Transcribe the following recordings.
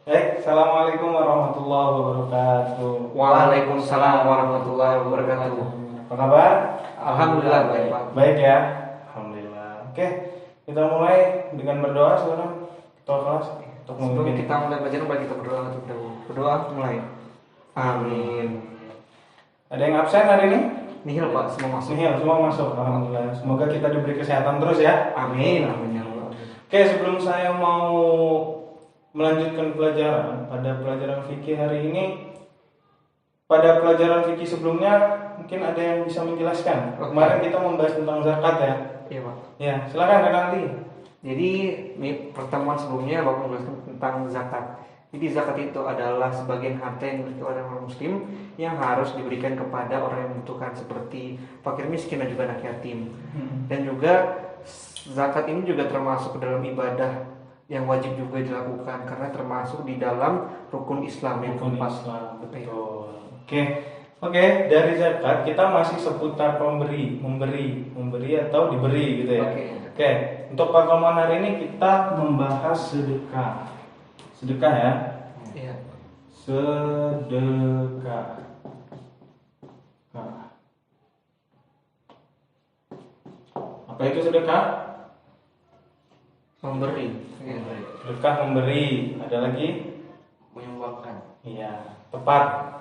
Assalamualaikum warahmatullahi wabarakatuh. Waalaikumsalam warahmatullahi wabarakatuh. Apa kabar? Alhamdulillah baik, Pak. Baik ya. Alhamdulillah. Oke, kita mulai dengan berdoa sekarang. Ketua kelas untuk Sebelum memimpin. kita mulai belajar, mari kita berdoa terlebih dahulu. Berdoa mulai. Amin. Ada yang absen hari ini? Nihil Pak, semua masuk. Nihil, semua masuk. Alhamdulillah. Semoga kita diberi kesehatan terus ya. Amin. Amin ya Allah. Oke, sebelum saya mau melanjutkan pelajaran pada pelajaran fikih hari ini, pada pelajaran fikih sebelumnya mungkin ada yang bisa menjelaskan. Oke. Kemarin kita membahas tentang zakat ya. Iya Pak. Ya, silakan Kak Nanti. Jadi di pertemuan sebelumnya Bapak menjelaskan tentang zakat. Jadi zakat itu adalah sebagian harta yang dimiliki oleh orang muslim yang harus diberikan kepada orang yang membutuhkan seperti fakir miskin dan juga anak yatim. Dan juga zakat ini juga termasuk ke dalam ibadah yang wajib juga dilakukan karena termasuk di dalam rukun Islam yang Rukun keempat. Islam, betul. Oke, dari zakat kita masih seputar memberi atau diberi gitu ya. Oke, untuk pertemuan hari ini kita membahas sedekah. Sedekah ya. Iya. Sedekah. Apa itu sedekah? Memberi. Iya. Sedekah memberi. Ada lagi? Menyumbangkan. Iya, tepat.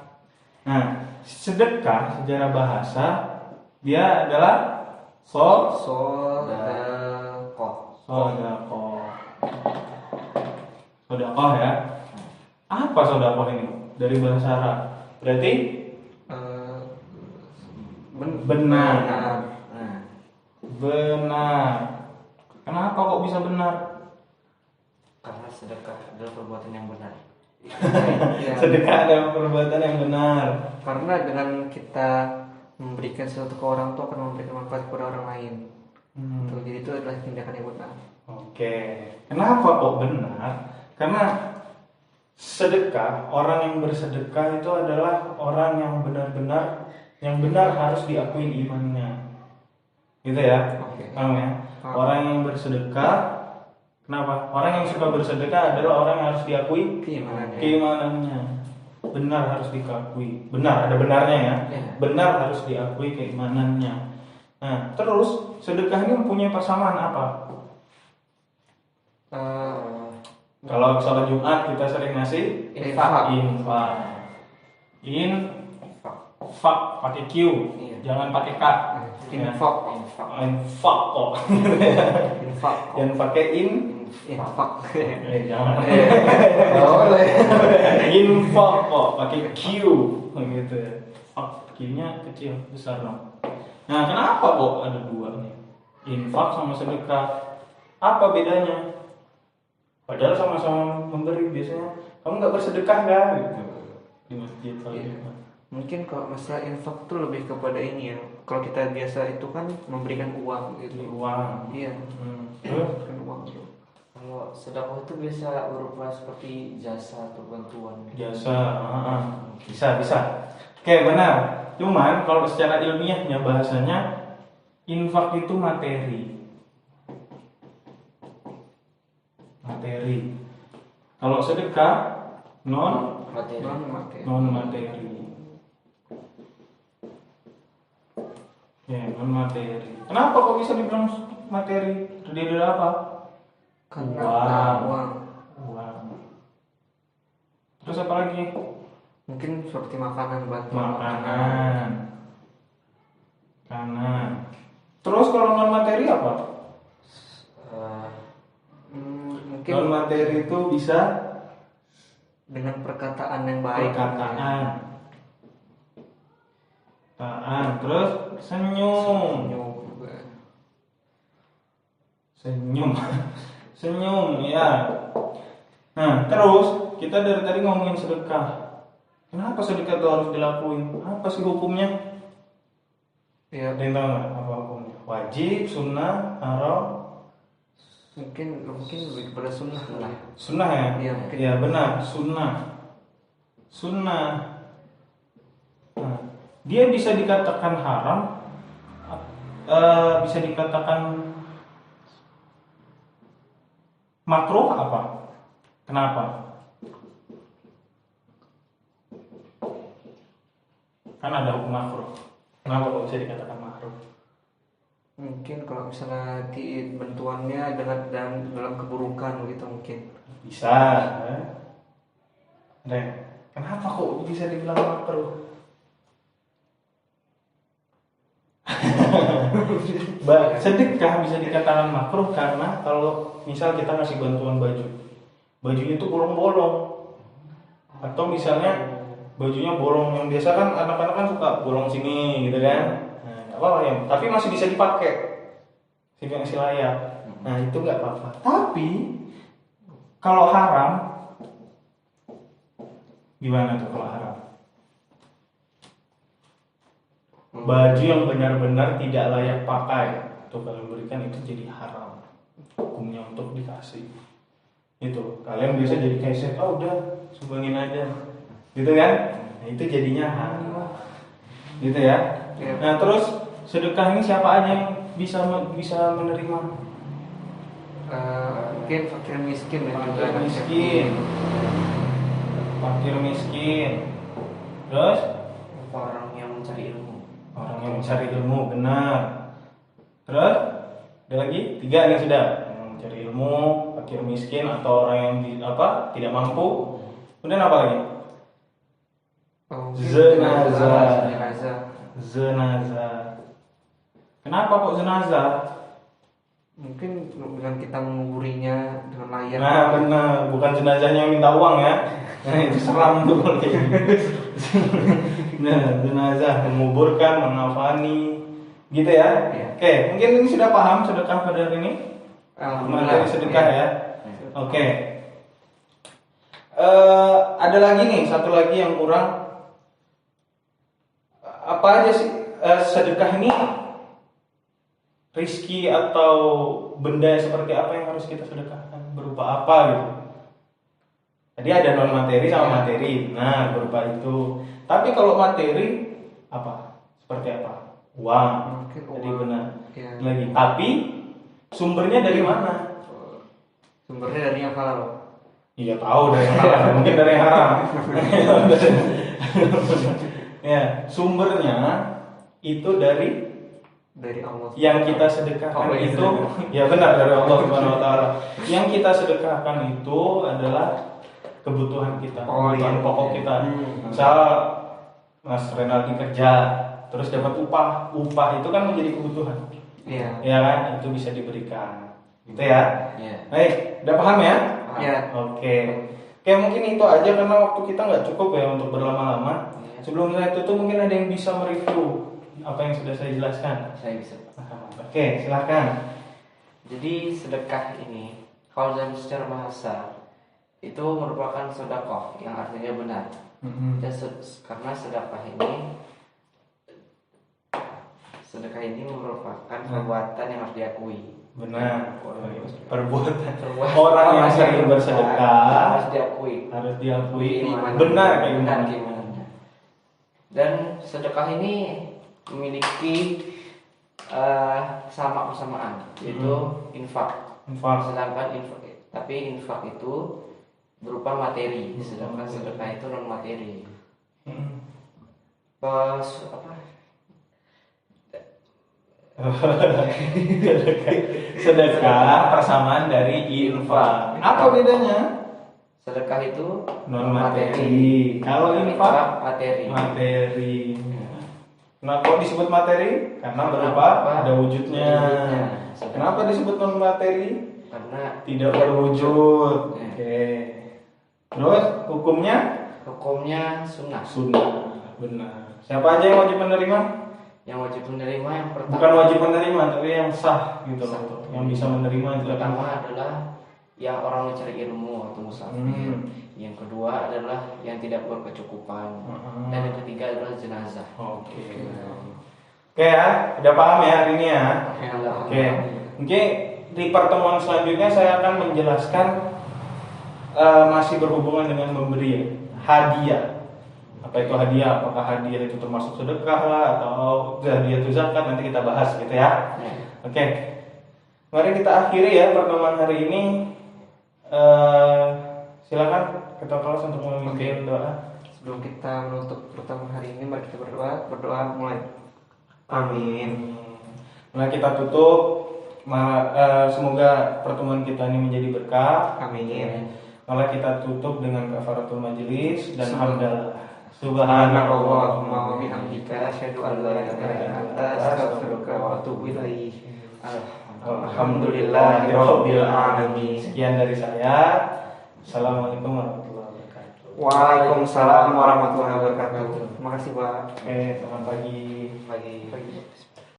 Nah, sedekah secara bahasa dia adalah Sodakoh. sodakoh ya. Apa sodakoh ini? Dari bahasa Arab. Berarti benar. Benar. Kenapa kok bisa benar? Karena sedekah adalah perbuatan yang benar. Sedekah adalah perbuatan yang benar. Karena dengan kita memberikan sesuatu ke orang tua akan memberikan manfaat kepada orang lain. Tuh, jadi itu adalah tindakan yang benar. Oke. Kenapa kok benar? Karena sedekah, orang yang bersedekah itu adalah orang yang benar harus diakui imannya. Gitu ya. Oke. Paham ya? Orang yang bersedekah, kenapa? Orang yang suka bersedekah adalah orang yang harus diakui keimanannya. Benar harus diakui. Benar, ada benarnya ya. Benar harus diakui keimanannya. Nah, terus sedekah ini mempunyai persamaan apa? Kalau sholat Jumat kita sering ngasih Infak. Infak pakai Q, jangan pakai K. Infak. Infak kok. Jangan pakai Infak. Jangan. Boleh. Infak kok pakai Q gitu ya. Q-nya kecil, besar dong. Nah, kenapa kok ada dua nih? Infak sama sedekah. Apa bedanya? Padahal sama-sama memberi, biasanya kamu nggak bersedekah nggak gitu di masjid kalau gitu. Mungkin kalau masalah infak itu lebih kepada ini ya. Kalau kita biasa itu kan memberikan uang gitu. Uang. Iya. Memberikan uang gitu. Kalau sedekah itu bisa berupa seperti jasa atau bantuan. Jasa, bisa. Oke, benar. Cuman kalau secara ilmiahnya bahasanya infak itu materi. Kalau sedekah non materi. Ya, non materi. Kenapa kok bisa dibilang materi? Terdiri dari apa? Uang. Terus apa lagi? Mungkin seperti makanan, bantuan Makanan. Terus kalau non materi apa? Mungkin Non materi itu bisa dengan perkataan yang baik. Terus senyum ya. Nah, terus kita dari tadi ngomongin sedekah. Kenapa sedekah itu harus dilakuin? Apa sih hukumnya? Ya, Ada yang tahu nggak apa hukumnya? Wajib, sunnah, haram? mungkin lebih kepada sunnah lah. Sunnah ya? Iya, mungkin. Ya benar, sunnah. Nah, dia bisa dikatakan haram, bisa dikatakan makruh apa? Kenapa? Kan ada hukum makruh. Kenapa kok bisa dikatakan makruh? Mungkin kalau misalnya bentuannya dalam keburukan gitu mungkin. Bisa. Ren, kenapa kok bisa dibilang makruh? Sedekah bisa dikatakan makruh karena kalau misal kita ngasih bantuan bajunya itu bolong-bolong, atau misalnya bajunya bolong yang biasa kan anak-anak kan suka bolong sini gitu kan, nah, nggak apa-apa ya, tapi masih bisa dipakai, masih layak, nah itu nggak apa-apa. Tapi kalau haram, gimana tuh kalau haram? Baju yang benar-benar tidak layak pakai atau kalian berikan itu jadi haram, hukumnya untuk dikasih. Itu kalian biasa jadi kayak udah sumbangin aja gitu kan, nah, itu jadinya haram gitu ya. Nah terus sedekah ini siapa aja yang bisa menerima? Mungkin fakir miskin dan juga fakir miskin, terus orang yang mencari ilmu. Orang yang mencari ilmu, benar. Terus ada lagi 3 yang sudah, yang mencari ilmu, fakir miskin, atau orang yang tidak mampu. Kemudian apa lagi? Jenazah. Kenapa kok jenazah? Mungkin dengan kita menguburinya dengan layak. Nah benar, bukan jenazahnya yang minta uang ya. Nah itu seram tuh kalau kayak gitu. Nah jenazah, menguburkan, mengafani, gitu ya. Oke, mungkin ini sudah paham sedekah pada hari ini. Materi sedekah ya. Oke. Ada lagi nih, satu lagi yang kurang. Apa aja sih sedekah ini? Rizki atau benda seperti apa yang harus kita sedekahkan? Berupa apa gitu? Tadi ada non materi sama materi. Nah, berupa itu. Tapi kalau materi apa? Seperti apa? Uang. Jadi benar. Ya. Lagi. Tapi sumbernya dari mana? Sumbernya dari yang halal. Iya tahu dari yang halal. Mungkin dari yang haram. Ya, sumbernya itu dari Allah. Yang kita sedekahkan itu ya benar dari Allah Subhanahu wa taala. Yang kita sedekahkan itu adalah kebutuhan kita, kebutuhan pokok kita. Misal Mas Renaldi kerja terus dapat upah itu kan menjadi kebutuhan. Iya. Ya kan? Itu bisa diberikan. Gitu ya. Iya. Baik, udah paham ya? Iya. Oke, mungkin itu aja karena waktu kita nggak cukup ya untuk berlama-lama. Sebelum saya tutup mungkin ada yang bisa mereview apa yang sudah saya jelaskan. Saya bisa. Oke, silakan. Jadi sedekah ini kalau dalam secara bahasa itu merupakan sedekah yang artinya benar. Dan karena sedekah ini merupakan perbuatan yang harus diakui. Benar. Perbuatan orang yang sering bersedekah harus diakui. Benar keimanannya. Dan sedekah ini memiliki kesamaan, yaitu infak. Sedangkan infak itu berupa materi, sedangkan sedekah itu non materi. Sedekah persamaan dari infak. Apa bedanya? Sedekah itu non materi. Kalau infak materi. Nah, kok disebut materi? Karena berupa ada wujudnya. Kenapa disebut non materi? Karena tidak berwujud. Oke. Terus hukumnya? Hukumnya sunnah. Benar. Siapa aja yang wajib menerima? Yang wajib menerima yang pertama. Bukan wajib menerima, tapi yang sah gitu loh. Yang bisa menerima itu pertama adalah yang orang mencari ilmu atau musafir. Yang kedua adalah yang tidak berkecukupan. Dan yang ketiga adalah jenazah. Oke ya, udah paham ya hari ini ya. Oke. Mungkin di pertemuan selanjutnya saya akan menjelaskan masih berhubungan dengan memberi hadiah. Apa itu hadiah? Apakah hadiah itu termasuk sedekah lah atau hadiah itu zakat? Nanti kita bahas gitu ya. Oke. Mari kita akhiri ya pertemuan hari ini. Silakan Ketua Kelas untuk memimpin doa. Sebelum kita menutup pertemuan hari ini, mari kita berdoa mulai. Amin. Nah kita tutup. Semoga pertemuan kita ini menjadi berkah. Amin. Malah kita tutup dengan kafaratul majelis dan hamdalah. Subhanallahumma wa bihamdika asyhadu an la ilaha illa anta astaghfiruka wa atubu ilaik. Alhamdulillahirabbil alamin. Sekian dari saya. Assalamualaikum warahmatullahi wabarakatuh. Waalaikumsalam warahmatullahi wabarakatuh. Terima kasih, Pak. Oke, selamat pagi. Pagi.